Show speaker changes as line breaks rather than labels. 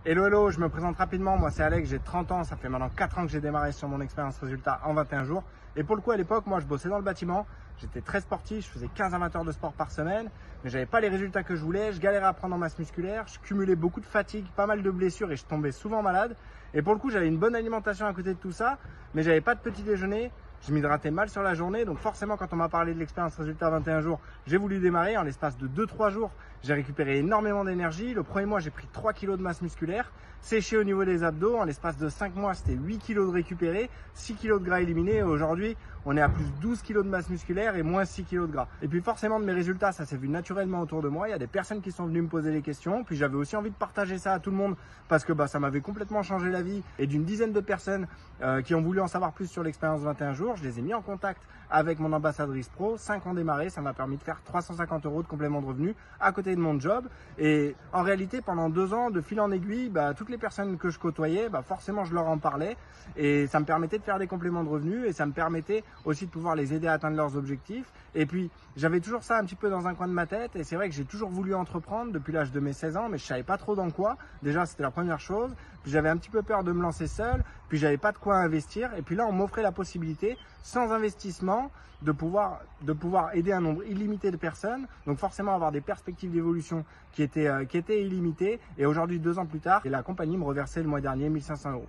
Hello, hello, je me présente rapidement, moi c'est Alex, j'ai 30 ans, ça fait maintenant 4 ans que j'ai démarré sur mon expérience résultat en 21 jours. Et pour le coup à l'époque, moi je bossais dans le bâtiment, j'étais très sportif, je faisais 15 à 20 heures de sport par semaine, mais j'avais pas les résultats que je voulais, je galérais à prendre en masse musculaire, je cumulais beaucoup de fatigue, pas mal de blessures et je tombais souvent malade. Et pour le coup j'avais une bonne alimentation à côté de tout ça, mais j'avais pas de petit déjeuner. Je m'hydratais mal sur la journée, donc forcément quand on m'a parlé de l'expérience résultat 21 jours, j'ai voulu démarrer. En l'espace de 2-3 jours, j'ai récupéré énormément d'énergie. Le premier mois, j'ai pris 3 kg de masse musculaire, séché au niveau des abdos. En l'espace de 5 mois, c'était 8 kg de récupéré, 6 kg de gras éliminés. Aujourd'hui, on est à plus 12 kg de masse musculaire et moins 6 kg de gras. Et puis forcément, de mes résultats, ça s'est vu naturellement autour de moi. Il y a des personnes qui sont venues me poser des questions. Puis j'avais aussi envie de partager ça à tout le monde parce que ça m'avait complètement changé la vie. Et d'une dizaine de personnes qui ont voulu en savoir plus sur l'expérience 21 jours, je les ai mis en contact avec mon ambassadrice pro. 5 ans démarré, ça m'a permis de faire 350 € de complément de revenus à côté de mon job. Et en réalité, pendant 2 ans, de fil en aiguille, toutes les personnes que je côtoyais, forcément, je leur en parlais. Et ça me permettait de faire des compléments de revenus et ça me permettait aussi de pouvoir les aider à atteindre leurs objectifs. Et puis, j'avais toujours ça un petit peu dans un coin de ma tête. Et c'est vrai que j'ai toujours voulu entreprendre depuis l'âge de mes 16 ans, mais je savais pas trop dans quoi. Déjà, c'était la première chose. Puis j'avais un petit peu peur de me lancer seul. Puis j'avais pas de quoi investir. Et puis là, on m'offrait la possibilité, sans investissement, de pouvoir aider un nombre illimité de personnes. Donc forcément avoir des perspectives d'évolution qui étaient illimitées. Et aujourd'hui, 2 ans plus tard, la compagnie me reversait le mois dernier 1 500 €.